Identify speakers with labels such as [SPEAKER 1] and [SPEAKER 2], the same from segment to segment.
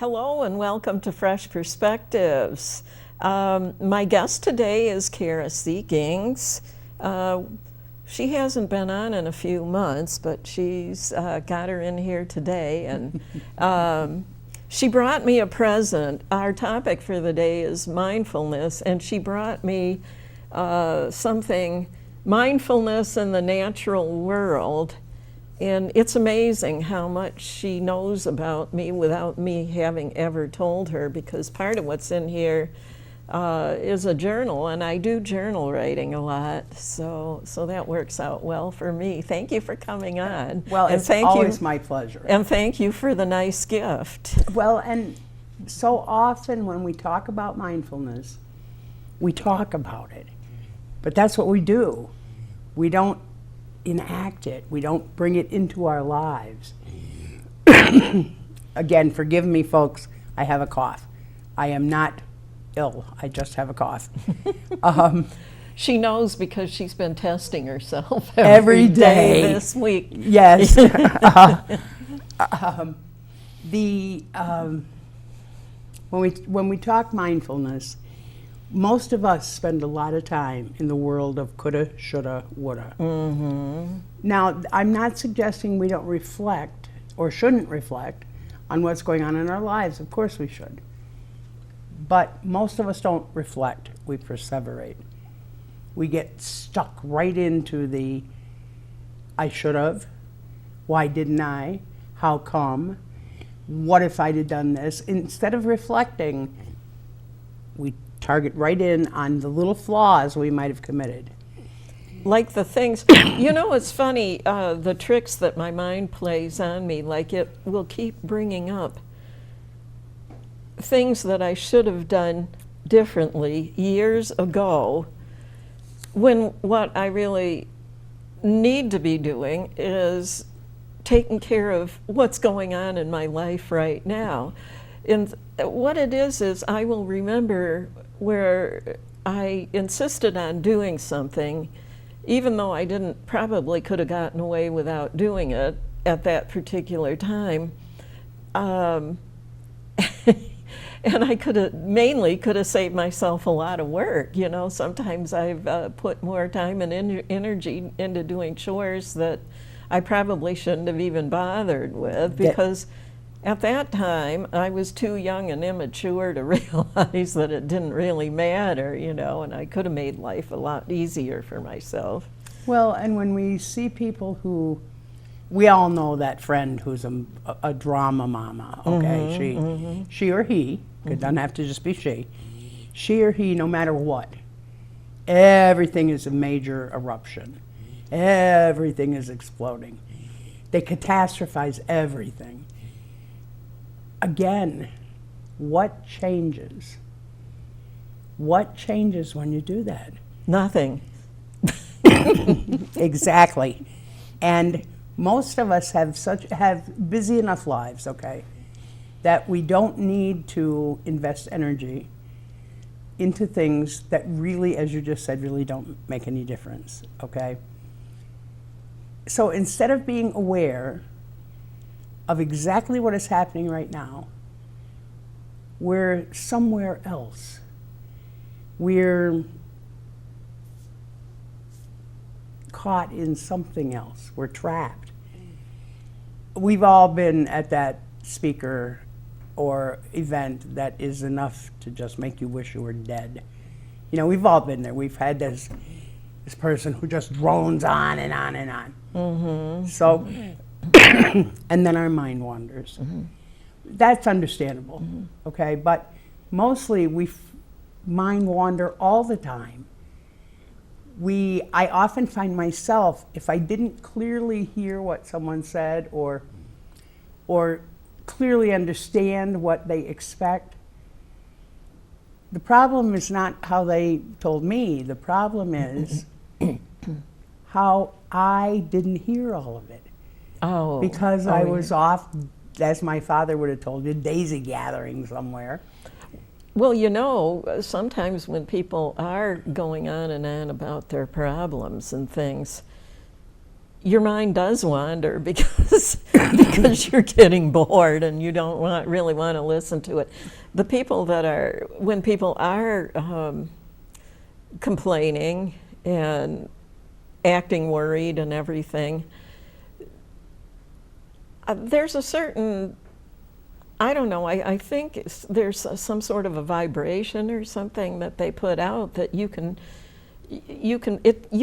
[SPEAKER 1] Hello and welcome to Fresh Perspectives. My guest today is Cara Seekings. She hasn't been on in a few months, but she's got her in here today, and she brought me a present. Our topic for the day is mindfulness, and she brought me something, mindfulness in the natural world. And it's amazing how much she knows about me without me having ever told her, because part of what's in here is a journal, and I do journal writing a lot, so that works out well for me. Thank you for coming on.
[SPEAKER 2] Well,
[SPEAKER 1] and
[SPEAKER 2] it's always my pleasure.
[SPEAKER 1] And thank you for the nice gift.
[SPEAKER 2] Well, and so often when we talk about mindfulness, we talk about it, but that's what we do. We don't enact it. We don't bring it into our lives. Again, forgive me, folks. I have a cough. I am not ill. I just have a cough.
[SPEAKER 1] She knows because she's been testing herself
[SPEAKER 2] every day
[SPEAKER 1] this week.
[SPEAKER 2] Yes. When we talk mindfulness, most of us spend a lot of time in the world of coulda, shoulda, woulda.
[SPEAKER 1] Mm-hmm.
[SPEAKER 2] Now, I'm not suggesting we don't reflect or shouldn't reflect on what's going on in our lives. Of course we should. But most of us don't reflect. We perseverate. We get stuck right into the I should have, why didn't I, how come, what if I'd have done this. Instead of reflecting, we target right in on the little flaws we might have committed.
[SPEAKER 1] Like the things, you know, it's funny, the tricks that my mind plays on me, like it will keep bringing up things that I should have done differently years ago, when what I really need to be doing is taking care of what's going on in my life right now. And what it is I will remember where I insisted on doing something, even though I probably could have gotten away without doing it at that particular time. And I could have saved myself a lot of work. You know, sometimes I've put more time and energy into doing chores that I probably shouldn't have even bothered with, because at that time, I was too young and immature to realize that it didn't really matter, you know, and I could have made life a lot easier for myself.
[SPEAKER 2] Well, and when we see people who, we all know that friend who's a drama mama, okay?
[SPEAKER 1] Mm-hmm,
[SPEAKER 2] she or he, it doesn't have to just be she or he, no matter what, everything is a major eruption. Everything is exploding. They catastrophize everything. Again, what changes? What changes when you do that?
[SPEAKER 1] Nothing.
[SPEAKER 2] Exactly. And most of us have busy enough lives, okay, that we don't need to invest energy into things that really, as you just said, really don't make any difference, okay? So instead of being aware of exactly what is happening right now, we're somewhere else. We're caught in something else. We're trapped. We've all been at that speaker or event that is enough to just make you wish you were dead. You know, we've all been there. We've had this person who just drones on and on and on.
[SPEAKER 1] Mm-hmm.
[SPEAKER 2] So, and then our mind wanders.
[SPEAKER 1] Mm-hmm.
[SPEAKER 2] That's understandable, okay? But mostly we mind wander all the time. I often find myself, if I didn't clearly hear what someone said or clearly understand what they expect, the problem is not how they told me. The problem is how I didn't hear all of it. Because I was off, as my father would have told you, daisy gathering somewhere.
[SPEAKER 1] Well, you know, sometimes when people are going on and on about their problems and things, your mind does wander because because you're getting bored and you don't really want to listen to it. The people that are, when people are complaining and acting worried and everything, there's a certain, I don't know, I think there's some sort of a vibration or something that they put out that you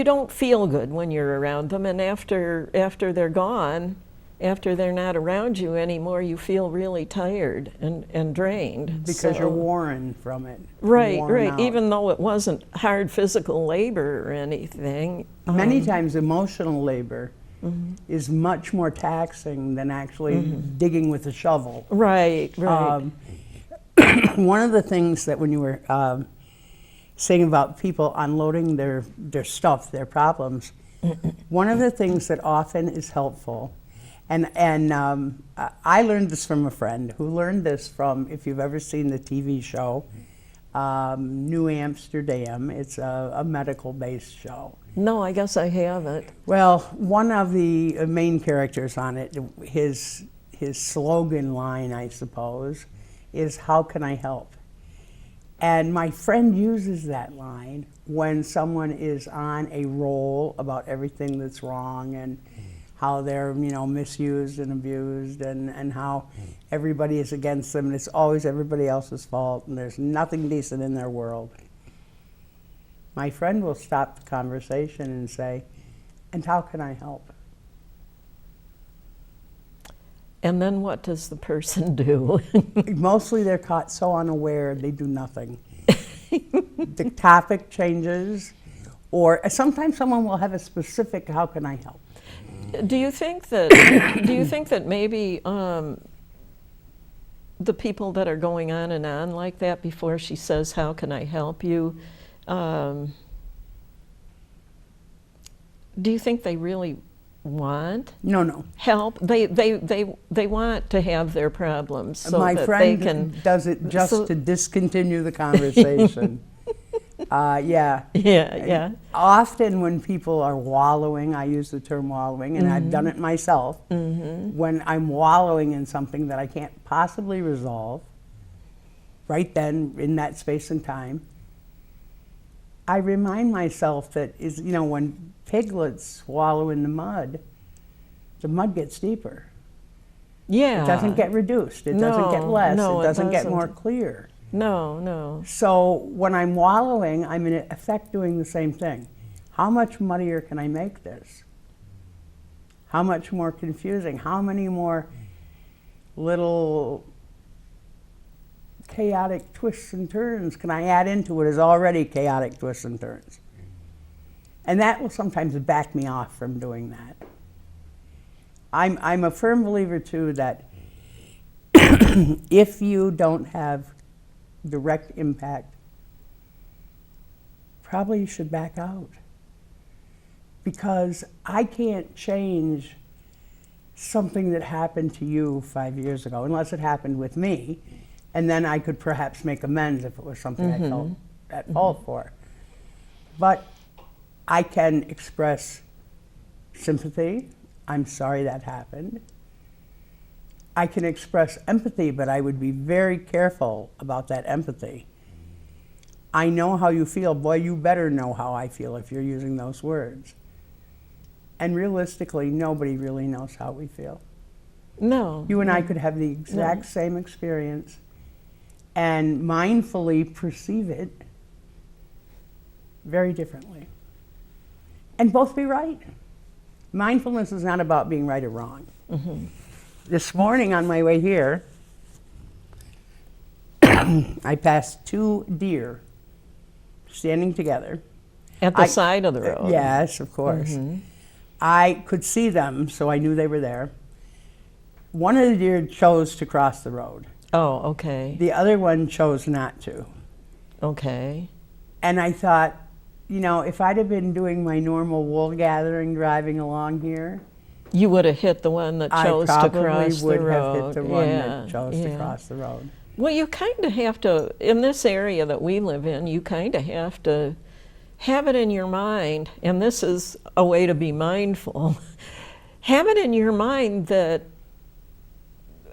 [SPEAKER 1] don't feel good when you're around them, and after they're gone, after they're not around you anymore, you feel really tired and drained.
[SPEAKER 2] Because you're worn from it.
[SPEAKER 1] Right,
[SPEAKER 2] worn
[SPEAKER 1] right.
[SPEAKER 2] out.
[SPEAKER 1] Even though it wasn't hard physical labor or anything.
[SPEAKER 2] Many times emotional labor is much more taxing than actually digging with a shovel.
[SPEAKER 1] Right, right.
[SPEAKER 2] One of the things that when you were saying about people unloading their stuff, their problems, one of the things that often is helpful, and I learned this from a friend who learned this from, if you've ever seen the TV show, New Amsterdam. It's a medical-based show.
[SPEAKER 1] No, I guess I haven't.
[SPEAKER 2] Well, one of the main characters on it, his slogan line, I suppose, is, "How can I help?" And my friend uses that line when someone is on a roll about everything that's wrong and how they're, misused and abused, and how everybody is against them and it's always everybody else's fault and there's nothing decent in their world. My friend will stop the conversation and say, "And how can I help?"
[SPEAKER 1] And then what does the person do?
[SPEAKER 2] Mostly they're caught so unaware they do nothing. The topic changes, or sometimes someone will have a specific, "How can I help?"
[SPEAKER 1] Do you think that maybe the people that are going on and on like that before she says, "How can I help you?" Do you think they really want
[SPEAKER 2] No.
[SPEAKER 1] help? They want to have their problems so
[SPEAKER 2] My
[SPEAKER 1] that
[SPEAKER 2] friend
[SPEAKER 1] they can.
[SPEAKER 2] does it just to discontinue the conversation.
[SPEAKER 1] Yeah.
[SPEAKER 2] Often when people are wallowing, I use the term wallowing, and I've done it myself, when I'm wallowing in something that I can't possibly resolve, right then, in that space and time, I remind myself that when piglets wallow in the mud gets deeper.
[SPEAKER 1] Yeah.
[SPEAKER 2] It doesn't get reduced. It doesn't get less.
[SPEAKER 1] No,
[SPEAKER 2] it doesn't get more clear.
[SPEAKER 1] No.
[SPEAKER 2] So when I'm wallowing, I'm in effect doing the same thing. How much muddier can I make this? How much more confusing? How many more little chaotic twists and turns can I add into what is already chaotic twists and turns? And that will sometimes back me off from doing that. I'm a firm believer too that if you don't have direct impact, probably you should back out. Because I can't change something that happened to you 5 years ago, unless it happened with me, and then I could perhaps make amends if it was something I felt at fault for. But I can express sympathy. I'm sorry that happened. I can express empathy, but I would be very careful about that empathy. I know how you feel. Boy, you better know how I feel if you're using those words. And realistically, nobody really knows how we feel.
[SPEAKER 1] No.
[SPEAKER 2] You and I could have the exact same experience and mindfully perceive it very differently. And both be right. Mindfulness is not about being right or wrong. This morning on my way here, I passed 2 deer standing together.
[SPEAKER 1] At the side of the road.
[SPEAKER 2] Yes, of course. I could see them, so I knew they were there. One of the deer chose to cross the road.
[SPEAKER 1] Oh, okay.
[SPEAKER 2] The other one chose not to.
[SPEAKER 1] Okay.
[SPEAKER 2] And I thought, if I'd have been doing my normal wool gathering driving along here,
[SPEAKER 1] You would have hit the one that chose to cross the road.
[SPEAKER 2] I probably would have hit the one that chose to cross the road.
[SPEAKER 1] Well, you kind of have to, in this area that we live in, you kind of have to have it in your mind, and this is a way to be mindful, have it in your mind that,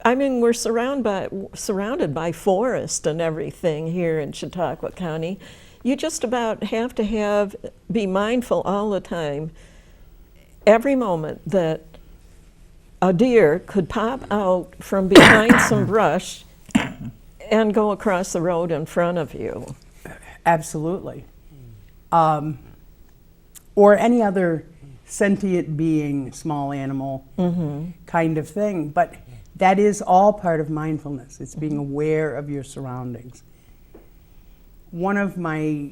[SPEAKER 1] I mean, we're surrounded by forest and everything here in Chautauqua County. You just about have to be mindful all the time, every moment, that a deer could pop out from behind some brush and go across the road in front of you.
[SPEAKER 2] Absolutely. Or any other sentient being, small animal kind of thing. But that is all part of mindfulness. It's being aware of your surroundings. One of my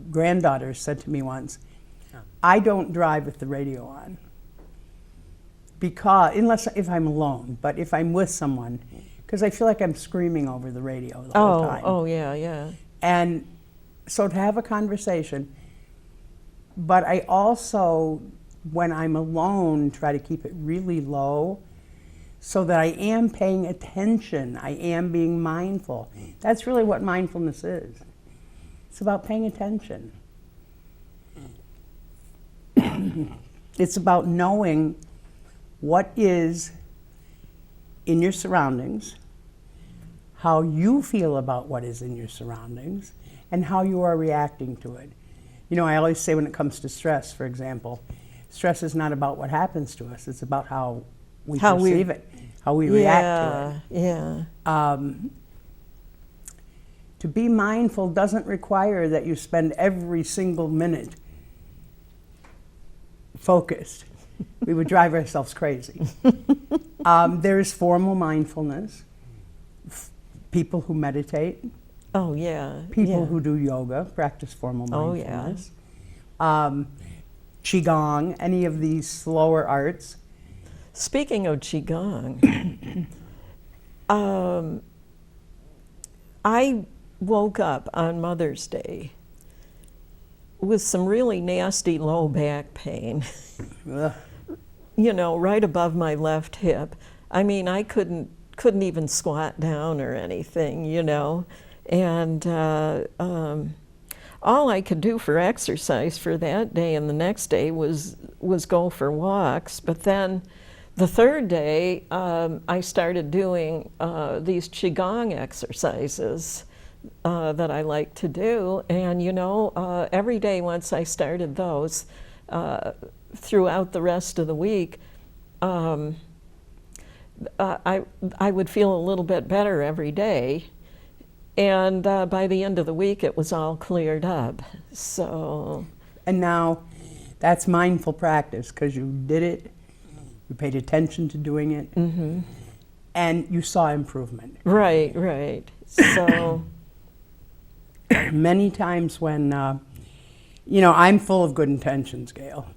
[SPEAKER 2] granddaughters said to me once, I don't drive with the radio on. Because, if I'm alone, but if I'm with someone, because I feel like I'm screaming over the radio the whole time.
[SPEAKER 1] Oh, yeah, yeah.
[SPEAKER 2] And so to have a conversation, but I also, when I'm alone, try to keep it really low so that I am paying attention, I am being mindful. That's really what mindfulness is. It's about paying attention. It's about knowing what is in your surroundings, how you feel about what is in your surroundings, and how you are reacting to it. You know, I always say when it comes to stress, for example, stress is not about what happens to us, it's about how we perceive it, how we react to it.
[SPEAKER 1] Yeah.
[SPEAKER 2] To be mindful doesn't require that you spend every single minute focused. We would drive ourselves crazy. There is formal mindfulness, people who meditate.
[SPEAKER 1] Oh, yeah.
[SPEAKER 2] People who do yoga practice formal mindfulness.
[SPEAKER 1] Oh, yeah.
[SPEAKER 2] Qigong, any of these slower arts.
[SPEAKER 1] Speaking of Qigong, I woke up on Mother's Day with some really nasty low back pain. You know, right above my left hip. I mean, I couldn't even squat down or anything, you know. And all I could do for exercise for that day and the next day was go for walks. But then the third day, I started doing these Qigong exercises that I like to do. And, you know, every day once I started those, throughout the rest of the week, I would feel a little bit better every day. And by the end of the week, it was all cleared up. So.
[SPEAKER 2] And now, that's mindful practice, because you did it, you paid attention to doing it, and you saw improvement.
[SPEAKER 1] Right, right. So.
[SPEAKER 2] Many times when, you know, I'm full of good intentions, Gail.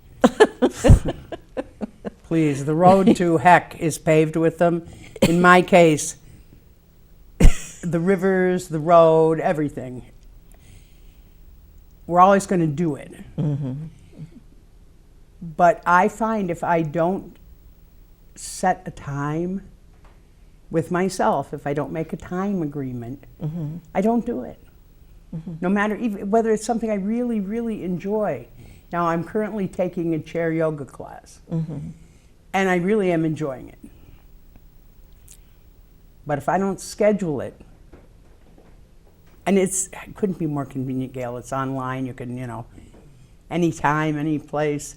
[SPEAKER 2] Please, the road to heck is paved with them. In my case, the rivers, the road, everything. We're always going to do it. But I find if I don't set a time with myself, if I don't make a time agreement, I don't do it. No matter whether it's something I really, really enjoy. Now, I'm currently taking a chair yoga class, and I really am enjoying it. But if I don't schedule it, and it couldn't be more convenient, Gail. It's online. You can, you know, anytime, any place.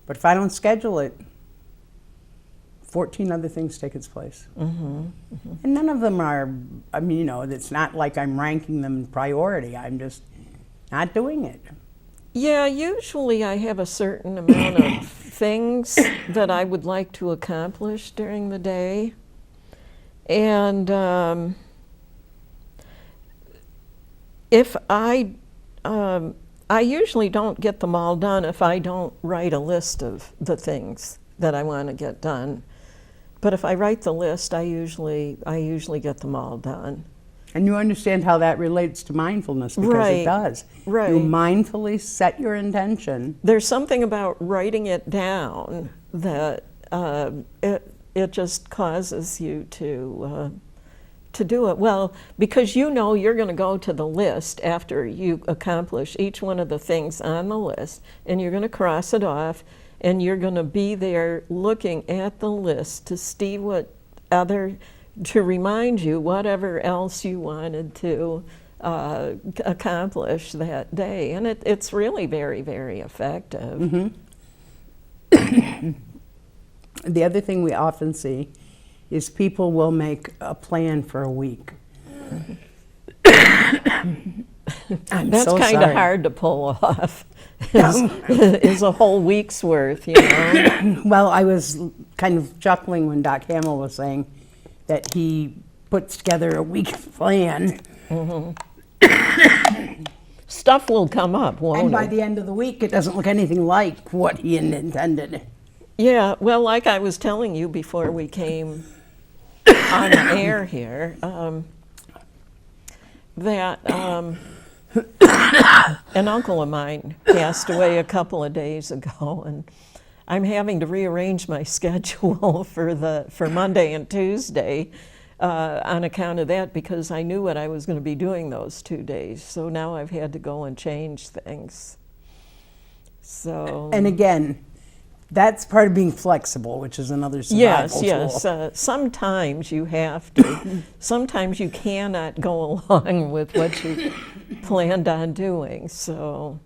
[SPEAKER 2] But if I don't schedule it, 14 other things take its place. And none of them are, I mean, you know, it's not like I'm ranking them in priority. I'm just not doing it.
[SPEAKER 1] Yeah, usually I have a certain amount of things that I would like to accomplish during the day. And if I usually don't get them all done if I don't write a list of the things that I want to get done. But if I write the list, I usually get them all done.
[SPEAKER 2] And you understand how that relates to mindfulness, because it does.
[SPEAKER 1] Right.
[SPEAKER 2] You mindfully set your intention.
[SPEAKER 1] There's something about writing it down that it just causes you to to do it? Well, because you know you're going to go to the list after you accomplish each one of the things on the list, and you're going to cross it off, and you're going to be there looking at the list to see to remind you whatever else you wanted to accomplish that day. And it's really very, very effective.
[SPEAKER 2] Mm-hmm. The other thing we often see is people will make a plan for a week.
[SPEAKER 1] That's kind of hard to pull off. Is a whole week's worth, you know.
[SPEAKER 2] Well, I was kind of chuckling when Doc Hamill was saying that he puts together a week plan.
[SPEAKER 1] Mm-hmm. Stuff will come up, won't it?
[SPEAKER 2] And by the end of the week, it doesn't look anything like what he intended.
[SPEAKER 1] Yeah, well, like I was telling you before we came on the air here, that an uncle of mine passed away a couple of days ago, and I'm having to rearrange my schedule for Monday and Tuesday on account of that, because I knew what I was going to be doing those 2 days. So now I've had to go and change things. So.
[SPEAKER 2] And again, that's part of being flexible, which is another survival tool.
[SPEAKER 1] Yes. Sometimes you have to. Sometimes you cannot go along with what you planned on doing. So.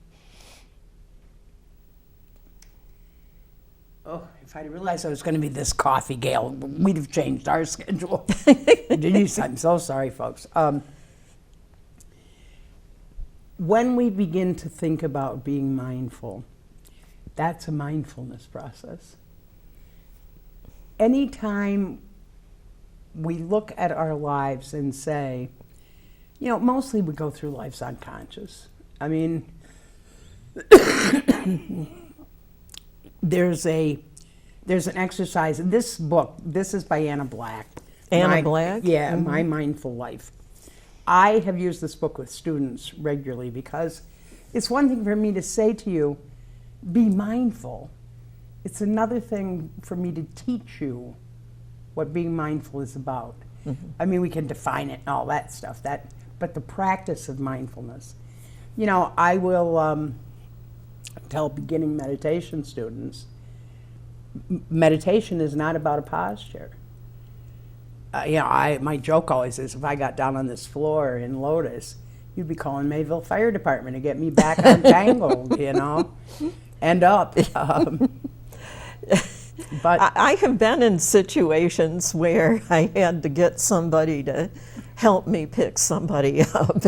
[SPEAKER 2] Oh, if I'd realized I was going to be this coffee, Gail, we'd have changed our schedule. I'm so sorry, folks. When we begin to think about being mindful, that's a mindfulness process. Anytime we look at our lives and say, you know, mostly we go through life's unconscious. I mean, there's an exercise in this book. This is by Anna Black.
[SPEAKER 1] Black?
[SPEAKER 2] Yeah,
[SPEAKER 1] Mm-hmm.
[SPEAKER 2] My Mindful Life. I have used this book with students regularly because it's one thing for me to say to you, be mindful. It's another thing for me to teach you what being mindful is about. Mm-hmm. I mean, we can define it and all that stuff, but the practice of mindfulness. You know, I will tell beginning meditation students, meditation is not about a posture. You know, my joke always is, if I got down on this floor in Lotus, you'd be calling Mayville Fire Department to get me back untangled, you know, and up. But
[SPEAKER 1] I have been in situations where I had to get somebody to help me pick somebody up.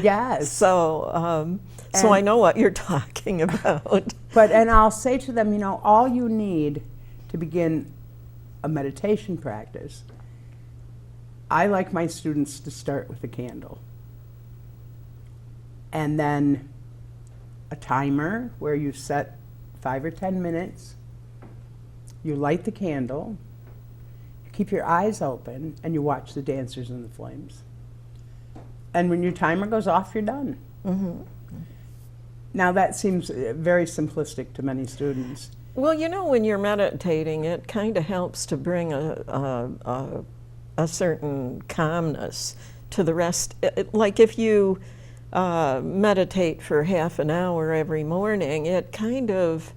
[SPEAKER 2] yes.
[SPEAKER 1] So I know what you're talking about.
[SPEAKER 2] And I'll say to them, you know, all you need to begin a meditation practice, I like my students to start with a candle. And then a timer where you set 5 or 10 minutes, you light the candle, you keep your eyes open, and you watch the dancers in the flames. And when your timer goes off, you're done. Mm-hmm. Now that seems very simplistic to many students.
[SPEAKER 1] Well, you know, when you're meditating, it kind of helps to bring a certain calmness to the rest. Like if you meditate for half an hour every morning, it kind of,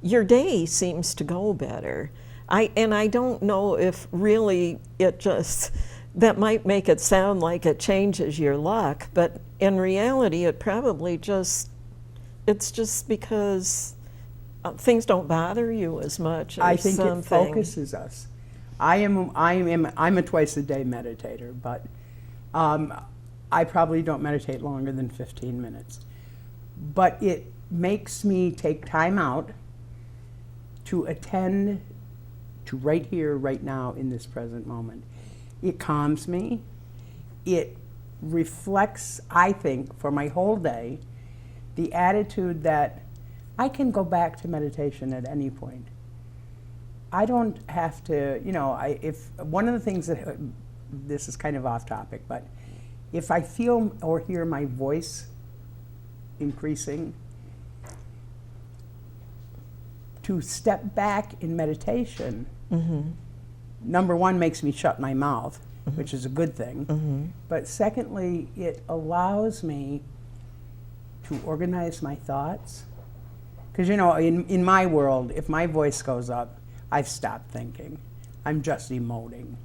[SPEAKER 1] your day seems to go better. I don't know if really that might make it sound like it changes your luck, but in reality it probably it's just because things don't bother you as much.
[SPEAKER 2] I think it focuses us. I'm a twice a day meditator, but I probably don't meditate longer than 15 minutes. But it makes me take time out to attend to right here, right now, in this present moment. It calms me. It reflects, I think, for my whole day, the attitude that I can go back to meditation at any point. I don't have to, you know, if one of the things that, this is kind of off topic, but if I feel or hear my voice increasing, to step back in meditation, mm-hmm. number one, makes me shut my mouth, which is a good thing. But secondly, it allows me to organize my thoughts. Because, you know, in my world, if my voice goes up, I've stopped thinking. I'm just emoting.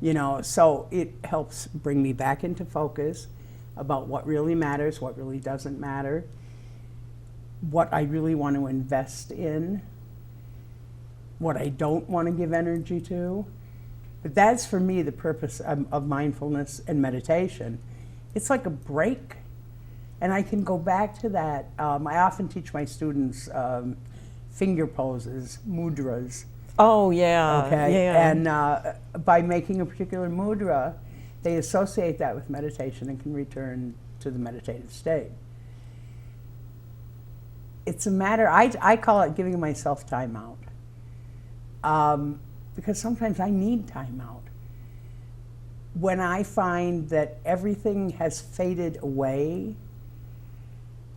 [SPEAKER 2] You know, so it helps bring me back into focus about what really matters, what really doesn't matter, what I really want to invest in, what I don't want to give energy to. But that's, for me, the purpose of mindfulness and meditation. It's like a break. And I can go back to that. I often teach my students finger poses, mudras.
[SPEAKER 1] Oh, yeah.
[SPEAKER 2] Okay.
[SPEAKER 1] Yeah.
[SPEAKER 2] And by making a particular mudra, they associate that with meditation and can return to the meditative state. It's a matter, I call it giving myself time out. Because sometimes I need time out. When I find that everything has faded away,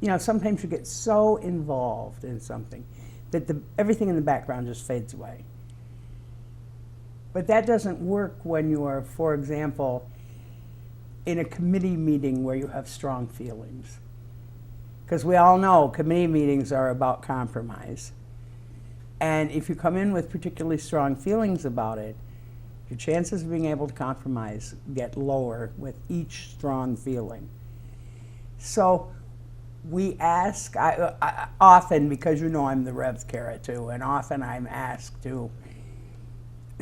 [SPEAKER 2] you know, sometimes you get so involved in something that everything in the background just fades away. But that doesn't work when you are, for example, in a committee meeting where you have strong feelings. Because we all know committee meetings are about compromise. And if you come in with particularly strong feelings about it, your chances of being able to compromise get lower with each strong feeling. So we ask, I often, because you know I'm the Rev Cara too, and often I'm asked to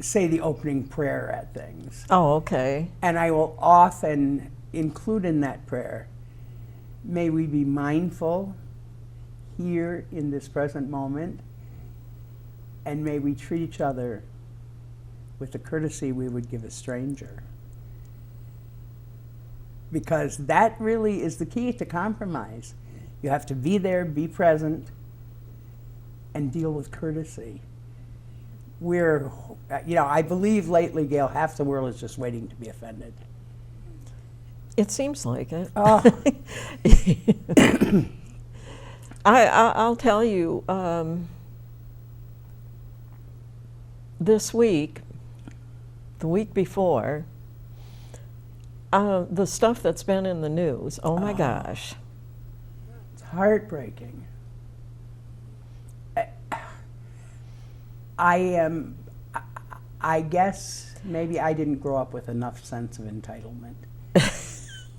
[SPEAKER 2] say the opening prayer at things.
[SPEAKER 1] Oh, okay.
[SPEAKER 2] And I will often include in that prayer, may we be mindful here in this present moment, and may we treat each other with the courtesy we would give a stranger. Because that really is the key to compromise. You have to be there, be present, and deal with courtesy. We're, you know, I believe lately, Gail, half the world is just waiting to be offended.
[SPEAKER 1] It seems like it.
[SPEAKER 2] Oh.
[SPEAKER 1] I'll tell you, this week, the week before, the stuff that's been in the news, oh my gosh.
[SPEAKER 2] It's heartbreaking. I guess maybe I didn't grow up with enough sense of entitlement.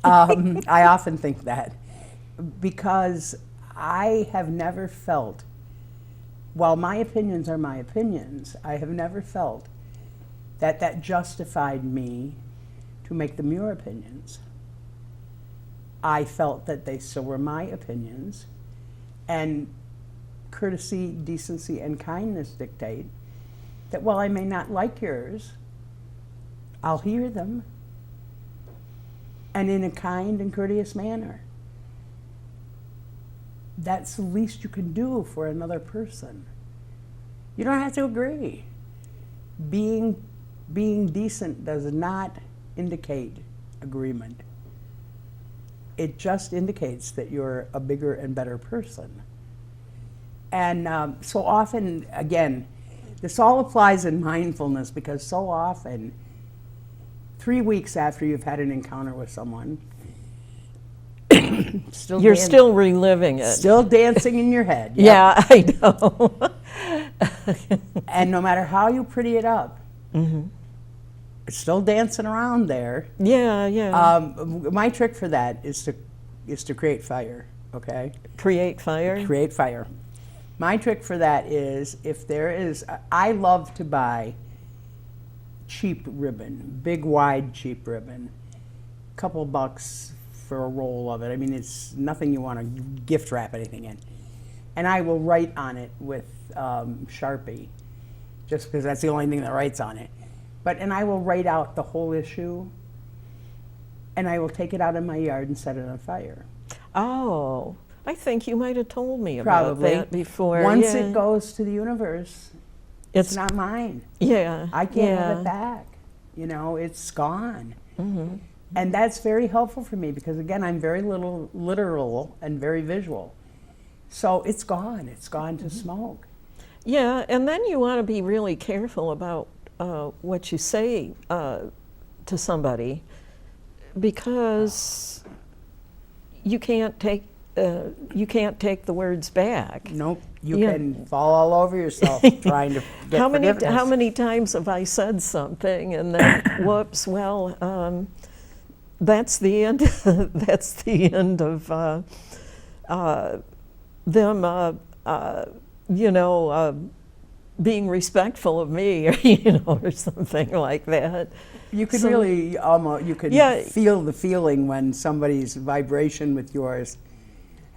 [SPEAKER 2] I often think that, because I have never felt, while my opinions are my opinions, I have never felt that that justified me to make them your opinions. I felt that they still were my opinions, and courtesy, decency, and kindness dictate that while I may not like yours, I'll hear them, and in a kind and courteous manner. That's the least you can do for another person. You don't have to agree. Being decent does not indicate agreement. It just indicates that you're a bigger and better person. And so often, again, this all applies in mindfulness, because so often, 3 weeks after you've had an encounter with someone,
[SPEAKER 1] you're still reliving it.
[SPEAKER 2] Still dancing in your head. Yep.
[SPEAKER 1] Yeah, I know.
[SPEAKER 2] And no matter how you pretty it up, it's still dancing around there.
[SPEAKER 1] Yeah, yeah.
[SPEAKER 2] My trick for that is to create fire, okay?
[SPEAKER 1] Create fire?
[SPEAKER 2] Create fire. My trick for that is, if there is, I love to buy cheap ribbon, big wide cheap ribbon, couple bucks for a roll of it. I mean, it's nothing you want to gift wrap anything in. And I will write on it with Sharpie, just because that's the only thing that writes on it. And I will write out the whole issue, and I will take it out in my yard and set it on fire.
[SPEAKER 1] Oh, I think you might have told me about that before.
[SPEAKER 2] Once it goes to the universe, it's not mine.
[SPEAKER 1] Yeah.
[SPEAKER 2] I can't have it back. You know, it's gone. And that's very helpful for me, because again, I'm very literal and very visual. So it's gone. It's gone to smoke.
[SPEAKER 1] Yeah, and then you want to be really careful about what you say to somebody, because you can't take the words back.
[SPEAKER 2] Nope. You
[SPEAKER 1] Yeah.
[SPEAKER 2] can fall all over yourself trying to get forgiveness.
[SPEAKER 1] How many times have I said something and then whoops? Well, that's the end. That's the end of them. Being respectful of me, or or something like that.
[SPEAKER 2] You could
[SPEAKER 1] So-
[SPEAKER 2] really almost, you could
[SPEAKER 1] Yeah.
[SPEAKER 2] feel the feeling when somebody's vibration with yours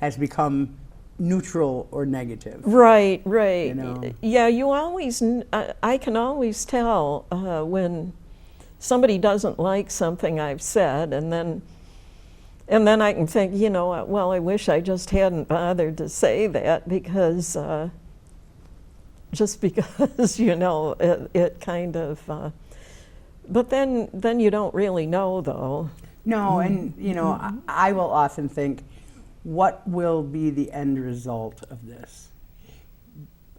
[SPEAKER 2] has become neutral or negative.
[SPEAKER 1] Right, right.
[SPEAKER 2] You know.
[SPEAKER 1] Yeah, you always. I can always tell when somebody doesn't like something I've said, and then I can think, well, I wish I just hadn't bothered to say that, because just because it kind of. But then you don't really know, though.
[SPEAKER 2] No, and I will often think, what will be the end result of this?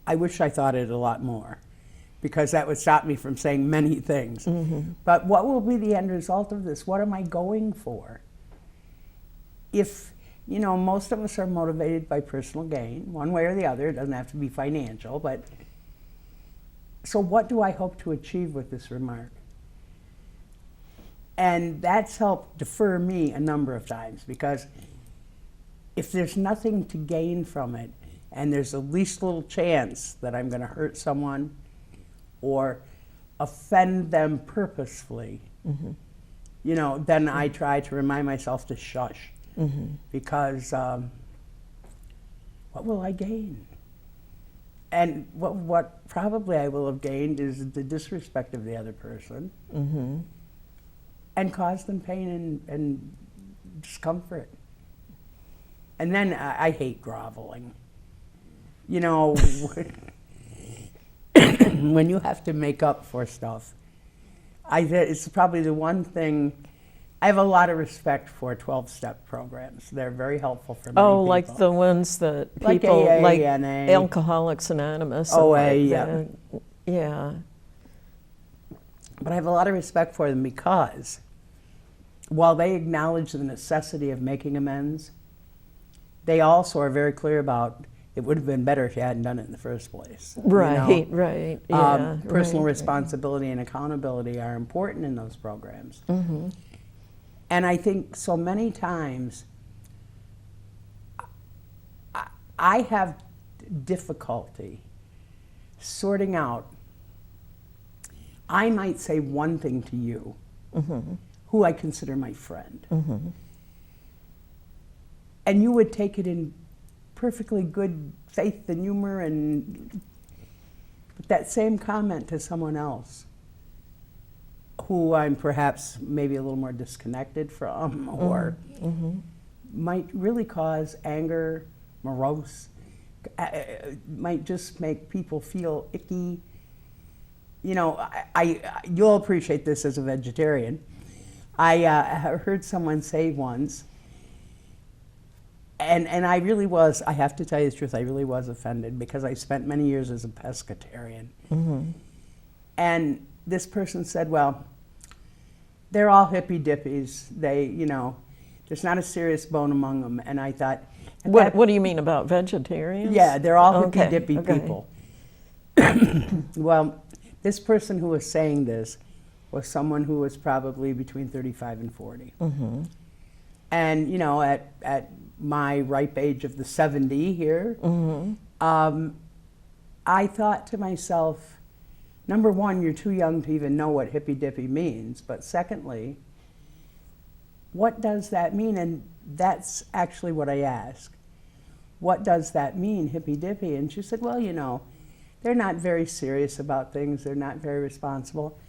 [SPEAKER 2] I wish I thought it a lot more, because that would stop me from saying many things. But what will be the end result of this? What am I going for? If, most of us are motivated by personal gain, one way or the other. It doesn't have to be financial, but so what do I hope to achieve with this remark? And that's helped defer me a number of times, because if there's nothing to gain from it, and there's the least little chance that I'm going to hurt someone or offend them purposefully, then I try to remind myself to shush, because what will I gain? And what probably I will have gained is the disrespect of the other person, and cause them pain and discomfort. And then I hate groveling. When you have to make up for stuff, it's probably the one thing. I have a lot of respect for 12-step programs. They're very helpful for many people.
[SPEAKER 1] Like the ones that
[SPEAKER 2] Like
[SPEAKER 1] people
[SPEAKER 2] AA,
[SPEAKER 1] like
[SPEAKER 2] NA.
[SPEAKER 1] Alcoholics Anonymous. and
[SPEAKER 2] OA,
[SPEAKER 1] like
[SPEAKER 2] yeah.
[SPEAKER 1] that. Yeah.
[SPEAKER 2] But I have a lot of respect for them, because while they acknowledge the necessity of making amends, they also are very clear about it would have been better if you hadn't done it in the first place.
[SPEAKER 1] Right, right. Yeah,
[SPEAKER 2] Personal
[SPEAKER 1] right.
[SPEAKER 2] responsibility and accountability are important in those programs. And I think so many times I have difficulty sorting out. I might say one thing to you, who I consider my friend, and you would take it in perfectly good faith and humor, and that same comment to someone else who I'm perhaps maybe a little more disconnected from, or might really cause anger, morose, might just make people feel icky. You'll appreciate this as a vegetarian. I heard someone say once, and I really was, I have to tell you the truth, I really was offended, because I spent many years as a pescatarian. And this person said, well, they're all hippy dippies. There's not a serious bone among them. And I thought,
[SPEAKER 1] What do you mean about vegetarians?
[SPEAKER 2] yeah, they're all
[SPEAKER 1] Okay,
[SPEAKER 2] hippy dippy
[SPEAKER 1] okay.
[SPEAKER 2] people. Well, this person who was saying this was someone who was probably between 35 and 40. And at my ripe age of the 70 here, I thought to myself, number one, you're too young to even know what hippy dippy means. But secondly, what does that mean? And that's actually what I asked. What does that mean, hippy dippy? And she said, well, they're not very serious about things. They're not very responsible.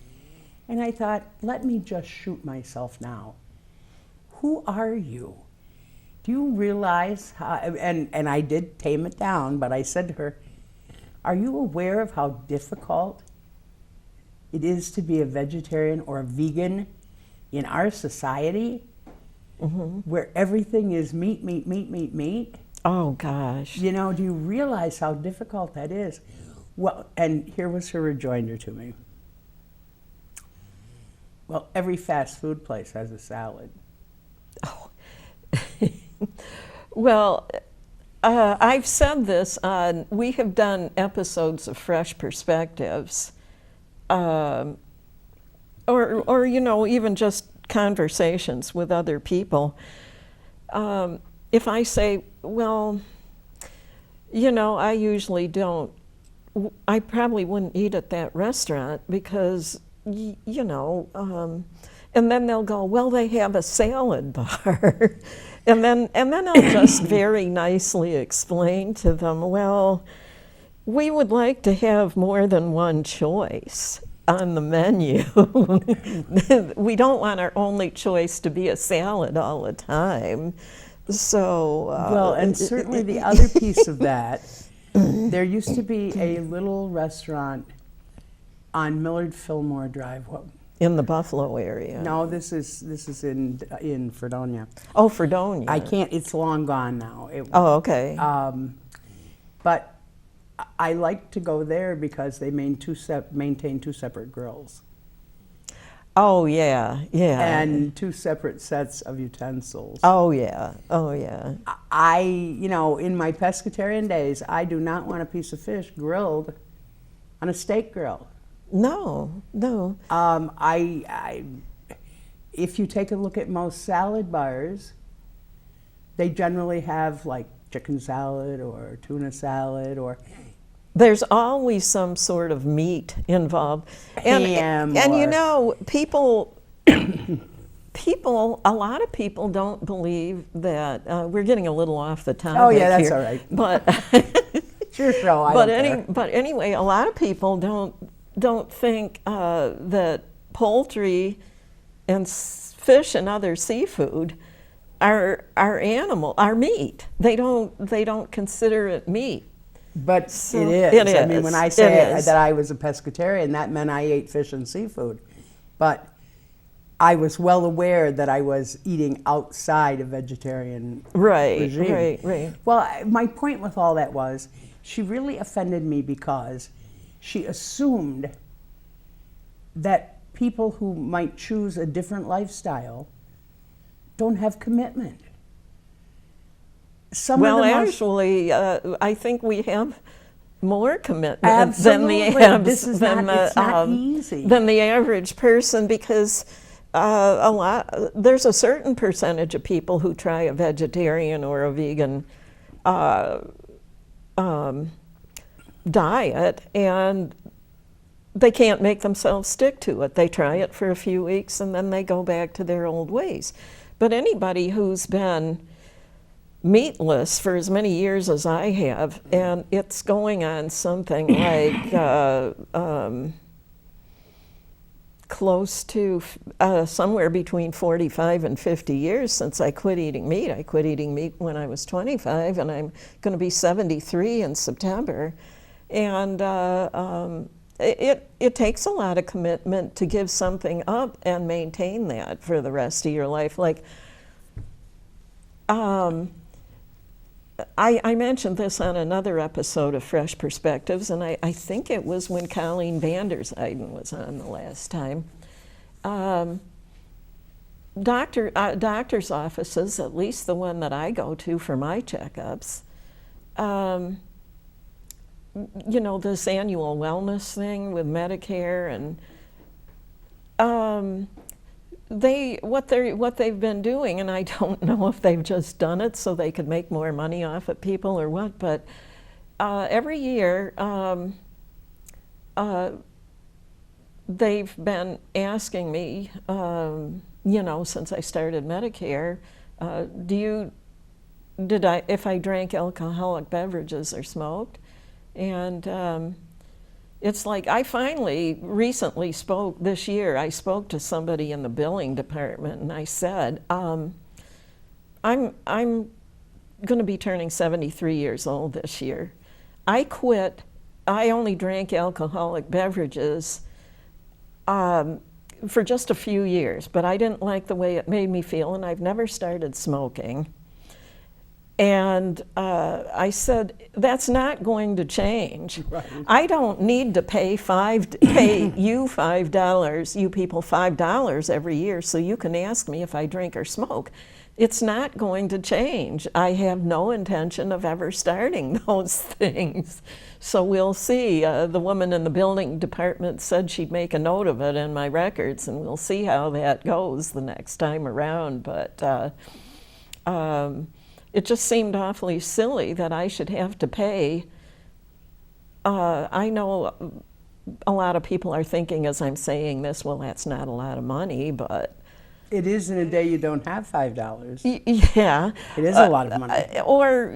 [SPEAKER 2] And I thought, let me just shoot myself now. Who are you? Do you realize how, and I did tame it down, but I said to her, are you aware of how difficult it is to be a vegetarian or a vegan in our society, where everything is meat, meat, meat, meat, meat?
[SPEAKER 1] Oh, gosh.
[SPEAKER 2] Do you realize how difficult that is? Well, and here was her rejoinder to me. Well, every fast food place has a salad.
[SPEAKER 1] Oh. Well, I've said this on, we have done episodes of Fresh Perspectives, or even just conversations with other people. If I say, well, I usually don't, I probably wouldn't eat at that restaurant because, and then they'll go, well, they have a salad bar. and then I'll just very nicely explain to them, well, we would like to have more than one choice on the menu. We don't want our only choice to be a salad all the time. So
[SPEAKER 2] well, and certainly the other piece of that, there used to be a little restaurant on Millard Fillmore Drive.
[SPEAKER 1] In the Buffalo area.
[SPEAKER 2] No, this is in Fredonia.
[SPEAKER 1] Oh, Fredonia.
[SPEAKER 2] I can't. It's long gone now.
[SPEAKER 1] Oh, okay.
[SPEAKER 2] But I like to go there because they maintain two separate grills.
[SPEAKER 1] Oh yeah, yeah.
[SPEAKER 2] And two separate sets of utensils.
[SPEAKER 1] Oh yeah, oh yeah.
[SPEAKER 2] In my pescatarian days, I do not want a piece of fish grilled on a steak grill.
[SPEAKER 1] No.
[SPEAKER 2] If you take a look at most salad bars, they generally have like chicken salad or tuna salad or.
[SPEAKER 1] There's always some sort of meat involved. And people, a lot of people don't believe that, we're getting a little off the topic.
[SPEAKER 2] Oh yeah, that's
[SPEAKER 1] here,
[SPEAKER 2] all right.
[SPEAKER 1] But,
[SPEAKER 2] sure, so I don't care.
[SPEAKER 1] But anyway, a lot of people don't think that poultry and fish and other seafood are meat. They don't consider it meat.
[SPEAKER 2] But
[SPEAKER 1] So
[SPEAKER 2] it is.
[SPEAKER 1] it
[SPEAKER 2] I mean,
[SPEAKER 1] is.
[SPEAKER 2] when I
[SPEAKER 1] It
[SPEAKER 2] say
[SPEAKER 1] is.
[SPEAKER 2] that I was a pescatarian, that meant I ate fish and seafood. But I was well aware that I was eating outside a vegetarian regime.
[SPEAKER 1] Right.
[SPEAKER 2] Well, my point with all that was, she really offended me because she assumed that people who might choose a different lifestyle don't have commitment.
[SPEAKER 1] Actually, I think we have more commitment
[SPEAKER 2] Absolutely.
[SPEAKER 1] than
[SPEAKER 2] This is it's not easy.
[SPEAKER 1] than the average person, because there's a certain percentage of people who try a vegetarian or a vegan diet, and they can't make themselves stick to it. They try it for a few weeks and then they go back to their old ways. But anybody who's been meatless for as many years as I have, and it's going on something like close to somewhere between 45 and 50 years since I quit eating meat. I quit eating meat when I was 25, and I'm going to be 73 in September. And it takes a lot of commitment to give something up and maintain that for the rest of your life. Like, I mentioned this on another episode of Fresh Perspectives, and I think it was when Colleen Vanderzijden was on the last time. Doctor's offices, at least the one that I go to for my checkups, this annual wellness thing with Medicare, and what they've been doing, and I don't know if they've just done it so they could make more money off of people or what, but every year they've been asking me, since I started Medicare, if I drank alcoholic beverages or smoked, and it's like I recently spoke this year. I spoke to somebody in the billing department, and I said, I'm going to be turning 73 years old this year. I quit. I only drank alcoholic beverages for just a few years, but I didn't like the way it made me feel, and I've never started smoking. And I said, that's not going to change.
[SPEAKER 2] Right.
[SPEAKER 1] I don't need to pay you $5, you people $5 every year so you can ask me if I drink or smoke. It's not going to change. I have no intention of ever starting those things. So we'll see. The woman in the building department said she'd make a note of it in my records, and we'll see how that goes the next time around. But it just seemed awfully silly that I should have to pay. I know a lot of people are thinking as I'm saying this, well, that's not a lot of money, but
[SPEAKER 2] It is in a day you don't have $5.
[SPEAKER 1] yeah.
[SPEAKER 2] It is a lot of money.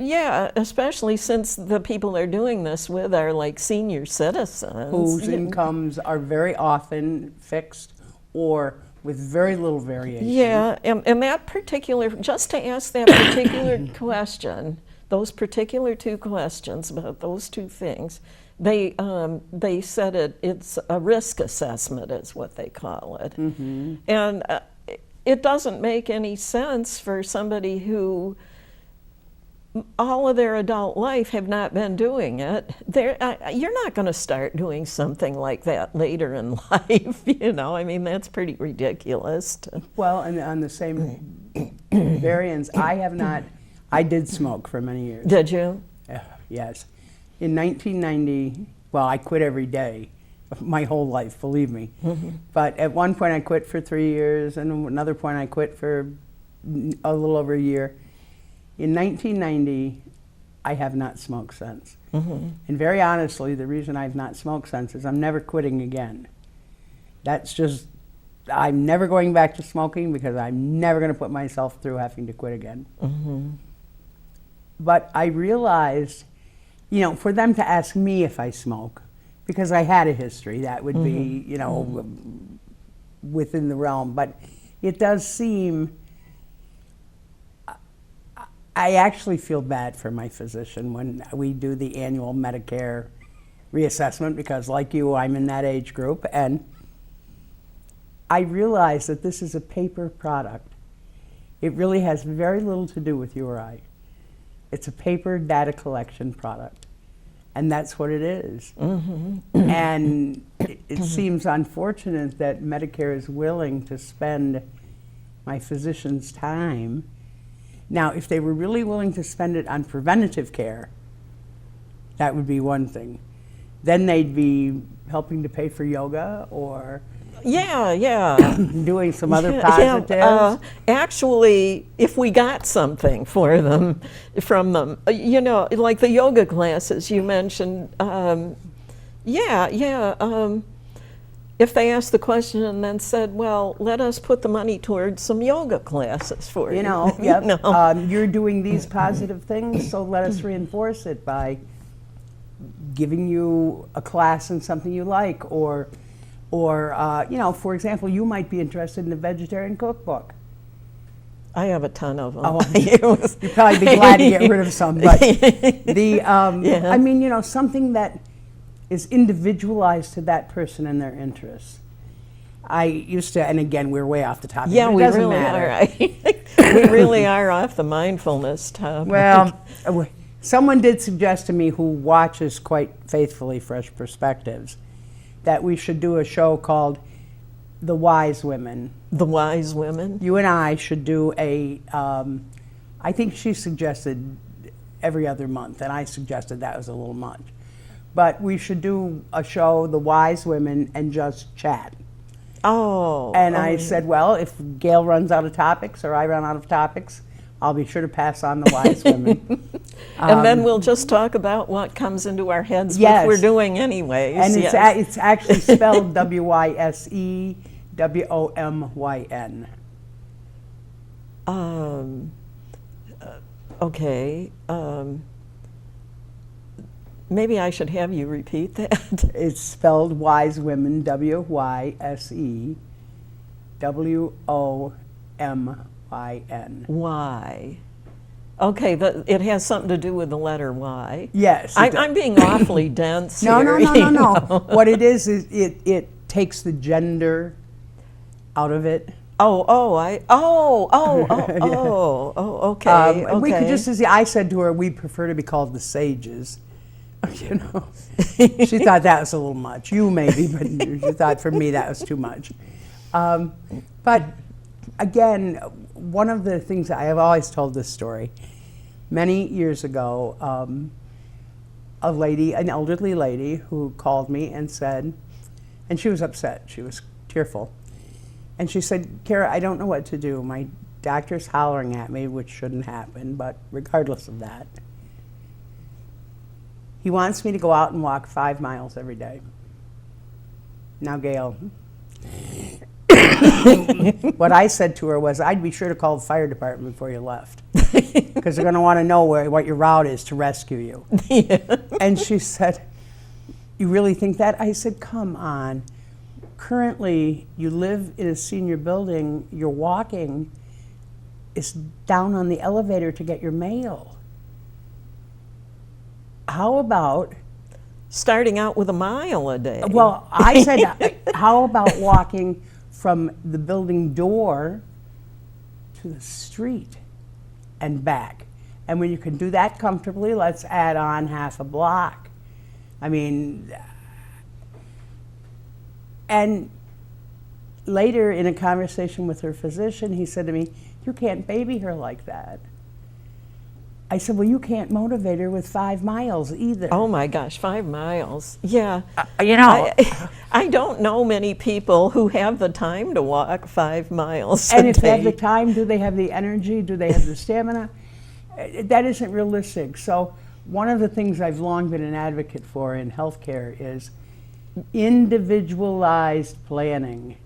[SPEAKER 1] Yeah, especially since the people they're doing this with are like senior citizens.
[SPEAKER 2] Whose incomes are very often fixed or with very little variation.
[SPEAKER 1] Yeah, and that particular, just to ask that particular question, those particular two questions about those two things, they said it's a risk assessment is what they call it.
[SPEAKER 2] Mm-hmm.
[SPEAKER 1] And it doesn't make any sense for somebody who all of their adult life have not been doing it. You're not going to start doing something like that later in life, you know. I mean, that's pretty ridiculous.
[SPEAKER 2] Well, and on the same variance, I did smoke for many years.
[SPEAKER 1] Did you?
[SPEAKER 2] Yes. In 1990, well, I quit every day. My whole life, believe me.
[SPEAKER 1] Mm-hmm.
[SPEAKER 2] But at one point I quit for 3 years, and another point I quit for a little over a year. In 1990, I have not smoked since.
[SPEAKER 1] Mm-hmm.
[SPEAKER 2] And very honestly, the reason I've not smoked since is I'm never quitting again. That's just, I'm never going back to smoking because I'm never going to put myself through having to quit again.
[SPEAKER 1] Mm-hmm.
[SPEAKER 2] But I realized, you know, for them to ask me if I smoke, because I had a history, that would be, you know, within the realm. But it does seem, I actually feel bad for my physician when we do the annual Medicare reassessment, because like you, I'm in that age group, and I realize that this is a paper product. It really has very little to do with you or I. It's a paper data collection product. And that's what it is.
[SPEAKER 1] Mm-hmm.
[SPEAKER 2] And it seems unfortunate that Medicare is willing to spend my physician's time. Now, if they were really willing to spend it on preventative care, that would be one thing. Then they'd be helping to pay for yoga or
[SPEAKER 1] Yeah.
[SPEAKER 2] doing some other positives.
[SPEAKER 1] Actually, if we got something for them, from them, you know, like the yoga classes you mentioned, if they asked the question and then said, well, let us put the money towards some yoga classes for you.
[SPEAKER 2] You know, yep.
[SPEAKER 1] You know?
[SPEAKER 2] You're doing these positive things, so let us reinforce it by giving you a class in something you like, or you know, for example, you might be interested in a vegetarian cookbook.
[SPEAKER 1] I have a ton of them.
[SPEAKER 2] Oh, you'd probably be glad to get rid of some, but I mean, you know, something that is individualized to that person and their interests. I used to, and again, we're way off the topic.
[SPEAKER 1] Yeah,
[SPEAKER 2] but it
[SPEAKER 1] we
[SPEAKER 2] doesn't
[SPEAKER 1] really
[SPEAKER 2] matter.
[SPEAKER 1] are. We really are off the mindfulness topic.
[SPEAKER 2] Well, someone did suggest to me, who watches quite faithfully Fresh Perspectives, that we should do a show called The Wise Women.
[SPEAKER 1] The Wise Women?
[SPEAKER 2] You and I should do I think she suggested every other month, and I suggested that was a little much. But we should do a show, The Wise Women, and just chat.
[SPEAKER 1] Oh.
[SPEAKER 2] And I said, well, if Gail runs out of topics or I run out of topics, I'll be sure to pass on The Wise Women.
[SPEAKER 1] And then we'll just talk about what comes into our heads,
[SPEAKER 2] yes.
[SPEAKER 1] which we're doing anyways.
[SPEAKER 2] And
[SPEAKER 1] yes.
[SPEAKER 2] it's actually spelled WYSEWOMYN.
[SPEAKER 1] Okay. Maybe I should have you repeat that.
[SPEAKER 2] It's spelled Wise Women, WYSEWOMYN.
[SPEAKER 1] Y. Okay, it has something to do with the letter Y.
[SPEAKER 2] Yes.
[SPEAKER 1] I'm being awfully dense
[SPEAKER 2] No.
[SPEAKER 1] here. you know.
[SPEAKER 2] What it is it takes the gender out of it.
[SPEAKER 1] Okay,
[SPEAKER 2] We could
[SPEAKER 1] okay.
[SPEAKER 2] just as I said to her, we prefer to be called the sages. You know, she thought that was a little much. You maybe, but she thought for me that was too much. But again, one of the things I have always told this story. Many years ago, a lady, an elderly lady, who called me and said, and she was upset. She was tearful, and she said, "Cara, I don't know what to do. My doctor's hollering at me, which shouldn't happen, but regardless of that, he wants me to go out and walk 5 miles every day." Now, Gail, what I said to her was, I'd be sure to call the fire department before you left, because they're going to want to know what your route is to rescue you.
[SPEAKER 1] Yeah.
[SPEAKER 2] And she said, "You really think that?" I said, "Come on. Currently, you live in a senior building. You're walking is down on the elevator to get your mail. How about..."
[SPEAKER 1] Starting out with a mile a day.
[SPEAKER 2] Well, I said, how about walking from the building door to the street and back? And when you can do that comfortably, let's add on half a block. I mean, and later in a conversation with her physician, he said to me, "You can't baby her like that." I said, "Well, you can't motivate her with 5 miles either."
[SPEAKER 1] Oh my gosh, 5 miles. Yeah.
[SPEAKER 2] You know,
[SPEAKER 1] I don't know many people who have the time to walk 5 miles
[SPEAKER 2] and
[SPEAKER 1] a
[SPEAKER 2] if they have
[SPEAKER 1] day.
[SPEAKER 2] the time, do they have the energy? Do they have the stamina? That isn't realistic. So one of the things I've long been an advocate for in healthcare is individualized planning.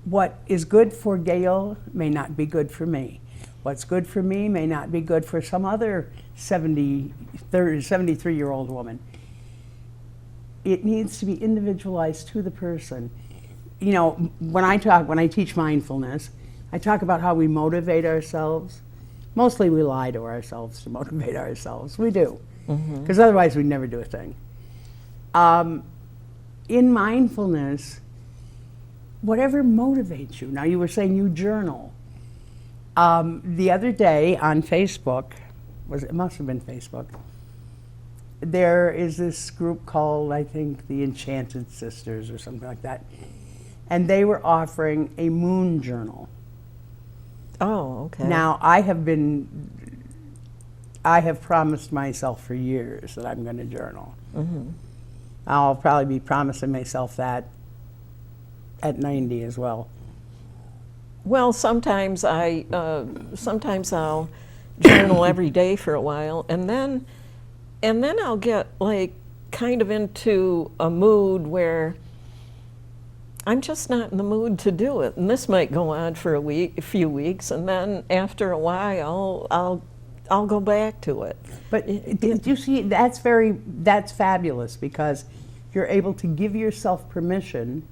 [SPEAKER 2] What is good for Gail may not be good for me. What's good for me may not be good for some other 73-year-old woman. It needs to be individualized to the person. You know, when I teach mindfulness, I talk about how we motivate ourselves. Mostly we lie to ourselves to motivate ourselves. We do, because otherwise we'd never do a thing. In mindfulness, whatever motivates you. Now, you were saying you journal. The other day on Facebook, it must have been Facebook, there is this group called, I think, the Enchanted Sisters or something like that. And they were offering a moon journal.
[SPEAKER 1] Oh, okay.
[SPEAKER 2] Now, I have promised myself for years that I'm going to journal. I'll probably be promising myself that at 90 as well.
[SPEAKER 1] Well, sometimes I'll journal every day for a while, and then I'll get like kind of into a mood where I'm just not in the mood to do it, and this might go on for a few weeks, and then after a while I'll go back to it.
[SPEAKER 2] But do you see, that's fabulous, because you're able to give yourself permission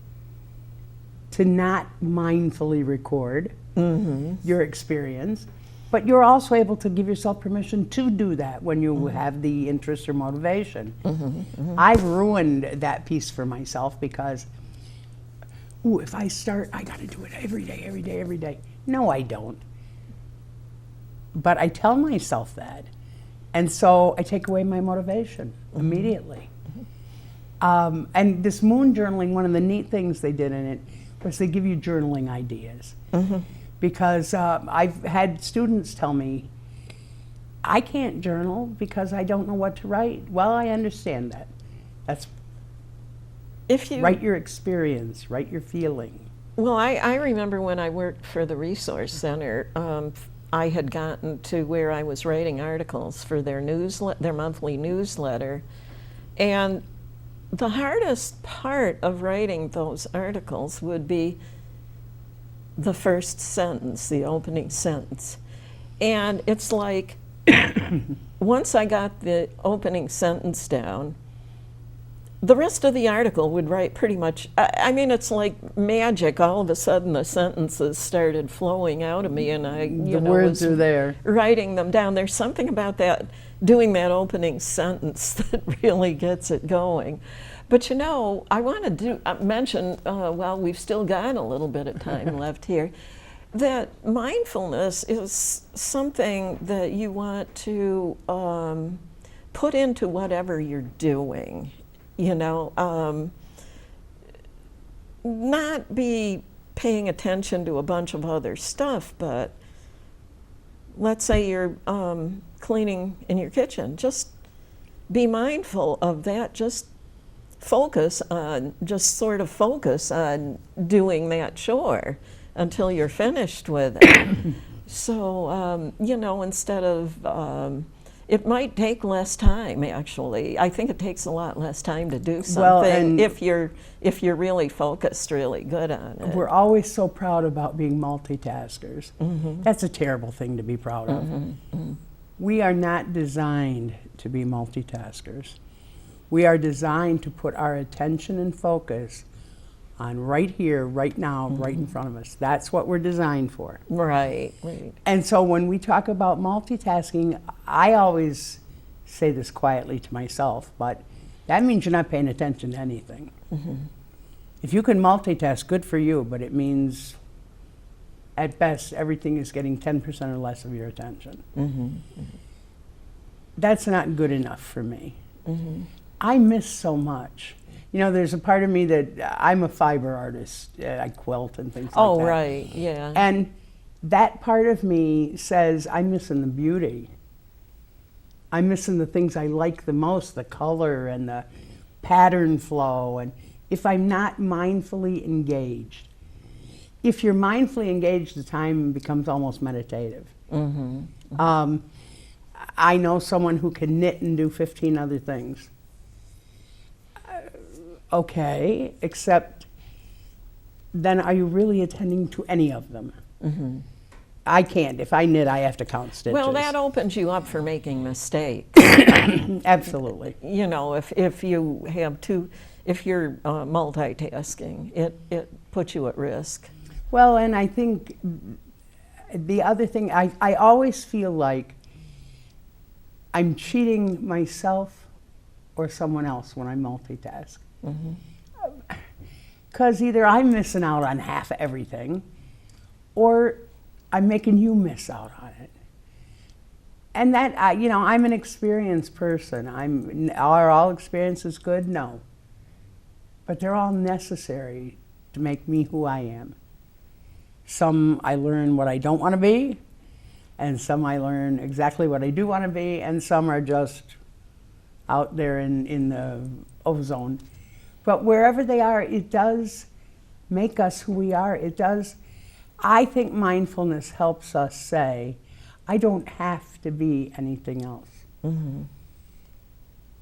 [SPEAKER 2] to not mindfully record your experience, but you're also able to give yourself permission to do that when you have the interest or motivation. I've ruined that piece for myself because, if I start, I got to do it every day, every day, every day. No, I don't. But I tell myself that. And so I take away my motivation immediately. And this moon journaling, one of the neat things they did in it was they give you journaling ideas. Because I've had students tell me, "I can't journal because I don't know what to write." Well, I understand that. That's write your experience, write your feeling.
[SPEAKER 1] Well, I remember when I worked for the Resource Center, I had gotten to where I was writing articles for their monthly newsletter, and the hardest part of writing those articles would be the first sentence, the opening sentence. And it's like, once I got the opening sentence down, the rest of the article would write pretty much, I mean, it's like magic. All of a sudden the sentences started flowing out of me, and
[SPEAKER 2] The words are there.
[SPEAKER 1] writing them down. There's something about that, doing that opening sentence, that really gets it going. But you know, I want to mention, while we've still got a little bit of time left here, that mindfulness is something that you want to put into whatever you're doing. You know, not be paying attention to a bunch of other stuff, but let's say you're cleaning in your kitchen. Just be mindful of that. Just sort of focus on doing that chore until you're finished with it. So, you know, instead of, it might take less time, actually. I think it takes a lot less time to do something if you're really focused, really good on it.
[SPEAKER 2] We're always so proud about being multitaskers. That's a terrible thing to be proud of. We are not designed to be multitaskers. We are designed to put our attention and focus on right here, right now, right in front of us. That's what we're designed for.
[SPEAKER 1] Right, right.
[SPEAKER 2] And so when we talk about multitasking, I always say this quietly to myself, but that means you're not paying attention to anything. If you can multitask, good for you, but it means at best everything is getting 10% or less of your attention. That's not good enough for me. I miss so much. You know, there's a part of me that I'm a fiber artist. I quilt and things like that.
[SPEAKER 1] Oh, right, yeah.
[SPEAKER 2] And that part of me says, I'm missing the beauty. I'm missing the things I like the most, the color and the pattern flow. And if I'm not mindfully engaged, if you're mindfully engaged, the time becomes almost meditative. I know someone who can knit and do 15 other things. Okay, except then are you really attending to any of them? I can't. If I knit, I have to count stitches.
[SPEAKER 1] Well, that opens you up for making mistakes.
[SPEAKER 2] Absolutely.
[SPEAKER 1] You know, if you have if you're multitasking, it puts you at risk.
[SPEAKER 2] Well, and I think the other thing, I always feel like I'm cheating myself or someone else when I multitask. Because either I'm missing out on half of everything, or I'm making you miss out on it. And that, you know, I'm an experienced person. Are all experiences good? No. But they're all necessary to make me who I am. Some I learn what I don't want to be, and some I learn exactly what I do want to be, and some are just out there in the ozone. But wherever they are, it does make us who we are. It does. I think mindfulness helps us say, I don't have to be anything else.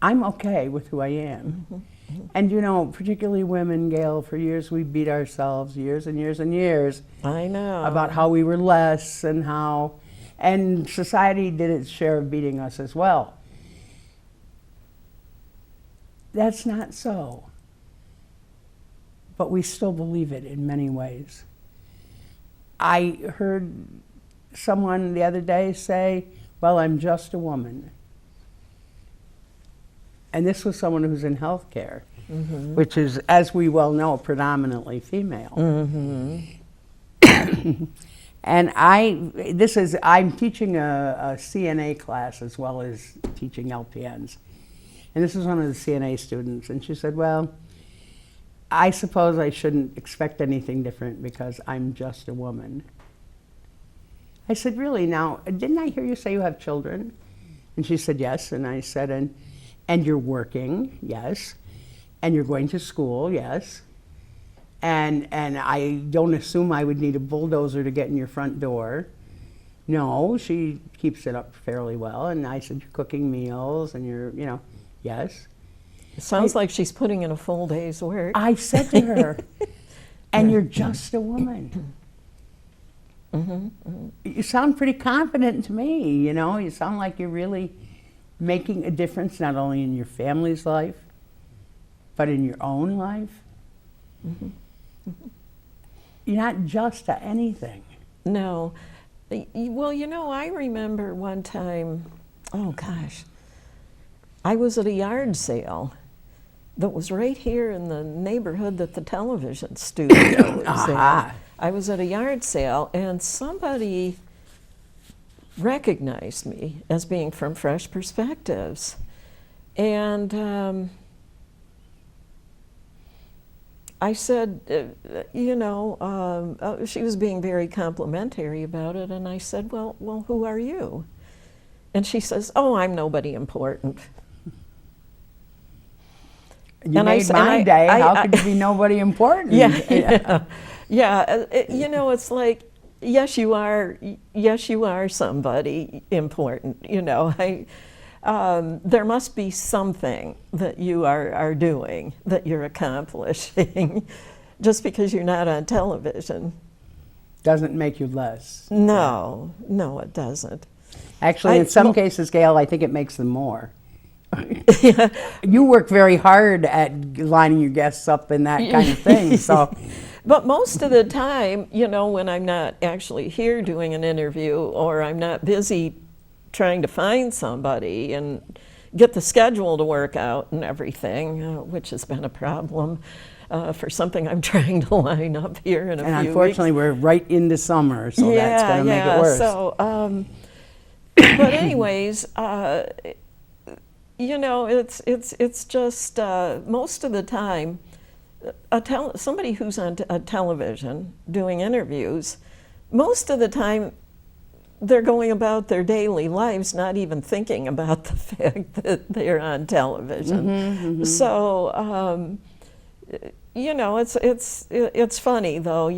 [SPEAKER 2] I'm okay with who I am. And you know, particularly women, Gail, for years we beat ourselves, years and years and years.
[SPEAKER 1] I know.
[SPEAKER 2] About how we were less and society did its share of beating us as well. That's not so. But we still believe it in many ways. I heard someone the other day say, well, I'm just a woman. And this was someone who's in healthcare, which is, as we well know, predominantly female. And I'm teaching a CNA class as well as teaching LPNs. And this is one of the CNA students, and she said, well, I suppose I shouldn't expect anything different because I'm just a woman. I said, really? Now, didn't I hear you say you have children? And she said, yes. And I said, and you're working? Yes. And you're going to school? Yes. And I don't assume I would need a bulldozer to get in your front door. No, she keeps it up fairly well. And I said, you're cooking meals and you're, you know, yes.
[SPEAKER 1] It sounds like she's putting in a full day's work.
[SPEAKER 2] I said to her, and you're just a woman. You sound pretty confident to me, you know. You sound like you're really making a difference not only in your family's life, but in your own life. You're not just a anything.
[SPEAKER 1] No. Well, you know, I remember one time, oh gosh, I was at a yard sale that was right here in the neighborhood that the television studio is in. I was at a yard sale, and somebody recognized me as being from Fresh Perspectives. And I said, she was being very complimentary about it, and I said, well, who are you? And she says, oh, I'm nobody important.
[SPEAKER 2] You made my day. How could you be nobody important?
[SPEAKER 1] Yeah. It's like, yes, you are somebody important. There must be something that you are doing, that you're accomplishing, just because you're not on television.
[SPEAKER 2] Doesn't make you less.
[SPEAKER 1] No, it doesn't.
[SPEAKER 2] Actually, in some cases, Gail, I think it makes them more. You work very hard at lining your guests up and that kind of thing. So,
[SPEAKER 1] but most of the time, when I'm not actually here doing an interview, or I'm not busy trying to find somebody and get the schedule to work out and everything, which has been a problem for something I'm trying to line up here in a few weeks.
[SPEAKER 2] And unfortunately, we're right into summer, so that's going to make it worse.
[SPEAKER 1] So, but anyways, it's just most of the time, somebody who's on a television doing interviews, most of the time they're going about their daily lives, not even thinking about the fact that they're on television. So, it's funny though.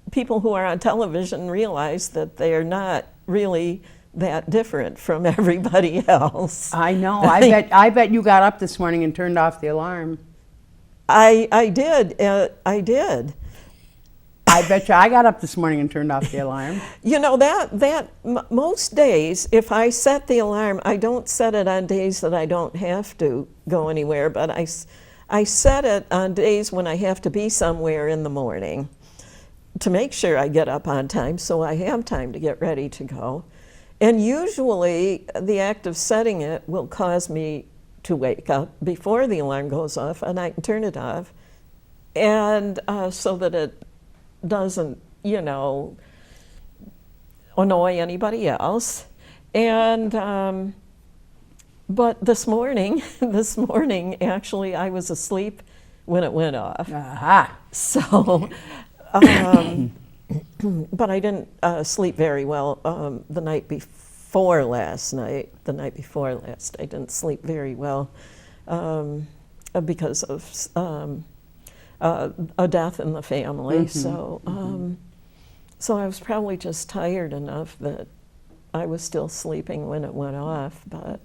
[SPEAKER 1] People who are on television realize that they are not really that different from everybody else.
[SPEAKER 2] I know. I bet you got up this morning and turned off the alarm.
[SPEAKER 1] I did. I
[SPEAKER 2] bet you I got up this morning and turned off the alarm.
[SPEAKER 1] Most days, if I set the alarm, I don't set it on days that I don't have to go anywhere, but I set it on days when I have to be somewhere in the morning to make sure I get up on time, so I have time to get ready to go. And usually the act of setting it will cause me to wake up before the alarm goes off, and I can turn it off, and so that it doesn't, annoy anybody else. And but this morning, actually, I was asleep when it went off. So, but I didn't sleep very well the night before last. I didn't sleep very well because of a death in the family. So I was probably just tired enough that I was still sleeping when it went off. But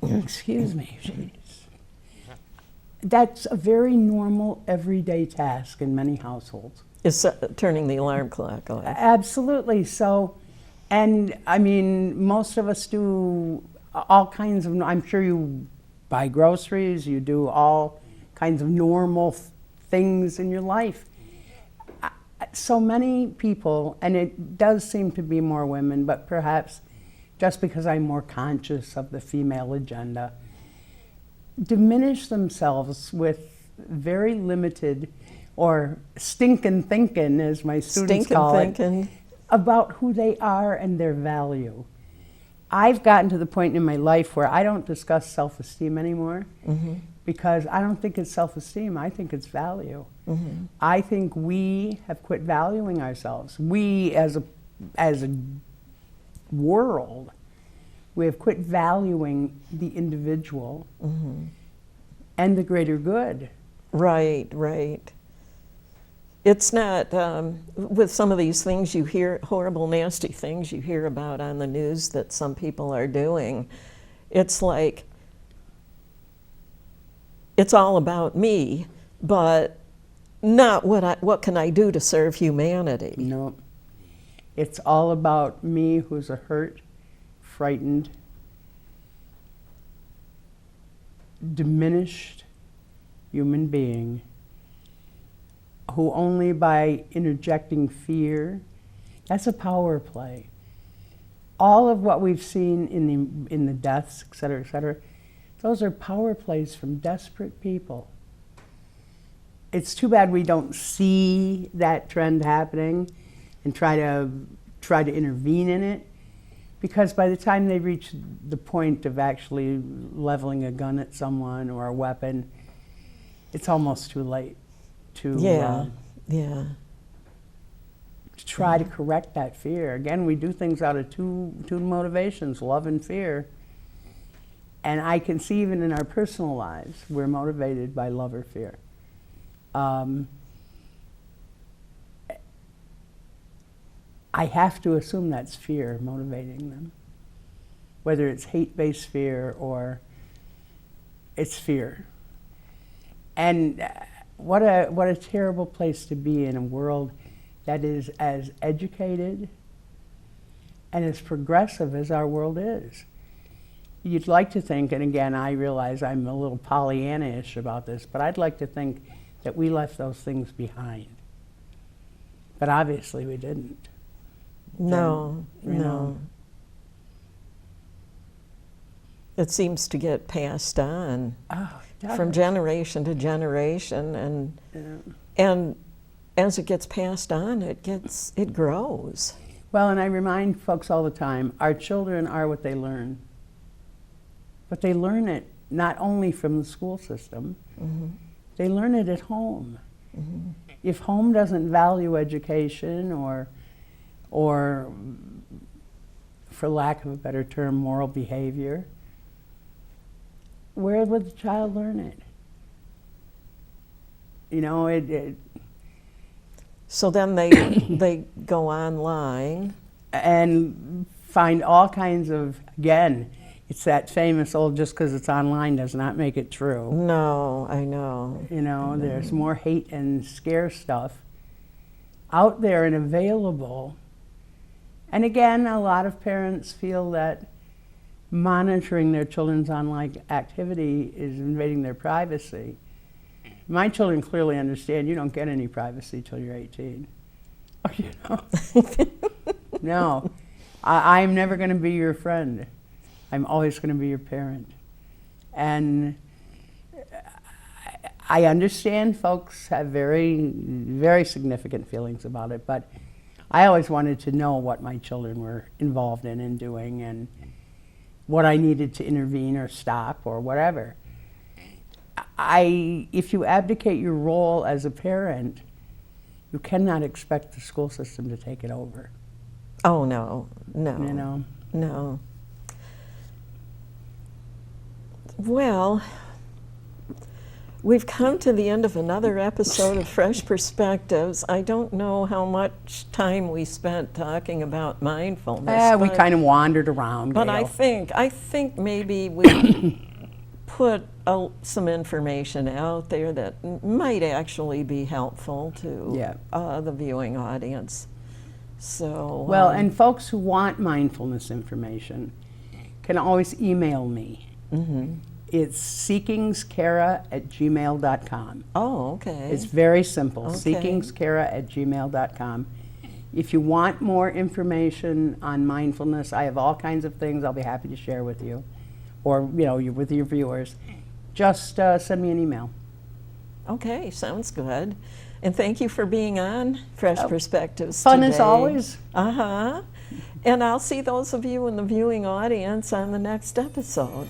[SPEAKER 2] excuse me. Jeez. That's a very normal, everyday task in many households.
[SPEAKER 1] Is turning the alarm clock off.
[SPEAKER 2] Absolutely. So, and I mean, most of us do all kinds of, I'm sure you buy groceries, you do all kinds of normal things in your life. So many people, and it does seem to be more women, but perhaps just because I'm more conscious of the female agenda, diminish themselves with very limited or stinkin' thinking, as my students call it, about who they are and their value. I've gotten to the point in my life where I don't discuss self-esteem anymore because I don't think it's self-esteem, I think it's value. I think we have quit valuing ourselves. We as a world, we have quit valuing the individual and the greater good.
[SPEAKER 1] Right. It's not, with some of these things you hear, horrible, nasty things you hear about on the news that some people are doing, it's like, it's all about me, but not what can I do to serve humanity.
[SPEAKER 2] No, it's all about me, who's a hurt, frightened, diminished human being who only by interjecting fear, that's a power play. all of what we've seen in the deaths, et cetera, those are power plays from desperate people. It's too bad we don't see that trend happening and try to intervene in it, because by the time they reach the point of actually leveling a gun at someone or a weapon, it's almost too late to try to correct that fear. Again, we do things out of two motivations, love and fear. And I can see even in our personal lives, we're motivated by love or fear. I have to assume that's fear motivating them, whether it's hate-based fear or it's fear. And what a terrible place to be in a world that is as educated and as progressive as our world is. You'd like to think, and again, I realize I'm a little Pollyanna-ish about this, but I'd like to think that we left those things behind. But obviously we didn't.
[SPEAKER 1] No,
[SPEAKER 2] You
[SPEAKER 1] no.
[SPEAKER 2] know.
[SPEAKER 1] It seems to get passed on
[SPEAKER 2] Oh,
[SPEAKER 1] from generation to generation, and
[SPEAKER 2] yeah.
[SPEAKER 1] and as it gets passed on, it grows.
[SPEAKER 2] Well, and I remind folks all the time, our children are what they learn. But they learn it not only from the school system, they learn it at home. If home doesn't value education or for lack of a better term, moral behavior, where would the child learn it? You know,
[SPEAKER 1] So then they go online.
[SPEAKER 2] and find all kinds of, again, it's that famous old, just because it's online does not make it true.
[SPEAKER 1] No, I know.
[SPEAKER 2] You know, there's more hate and scare stuff out there and available. And again, a lot of parents feel that monitoring their children's online activity is invading their privacy. My children clearly understand you don't get any privacy till you're 18. You know? No, I'm never going to be your friend. I'm always going to be your parent. And I understand folks have very, very significant feelings about it, but I always wanted to know what my children were involved in and doing and what I needed to intervene or stop or whatever. If you abdicate your role as a parent, you cannot expect the school system to take it over.
[SPEAKER 1] Oh, no, no.
[SPEAKER 2] You know?
[SPEAKER 1] No. Well, we've come to the end of another episode of Fresh Perspectives. I don't know how much time we spent talking about mindfulness.
[SPEAKER 2] We kind of wandered around.
[SPEAKER 1] But
[SPEAKER 2] Gail.
[SPEAKER 1] I think maybe we put some information out there that might actually be helpful to the viewing audience. So
[SPEAKER 2] well, and folks who want mindfulness information can always email me. It's seekingscara@gmail.com.
[SPEAKER 1] Oh, okay.
[SPEAKER 2] It's very simple,
[SPEAKER 1] Okay.
[SPEAKER 2] seekingscara@gmail.com. If you want more information on mindfulness, I have all kinds of things I'll be happy to share with you, or with your viewers. Just send me an email.
[SPEAKER 1] Okay, sounds good. And thank you for being on Fresh Perspectives
[SPEAKER 2] Fun
[SPEAKER 1] today.
[SPEAKER 2] as always.
[SPEAKER 1] And I'll see those of you in the viewing audience on the next episode.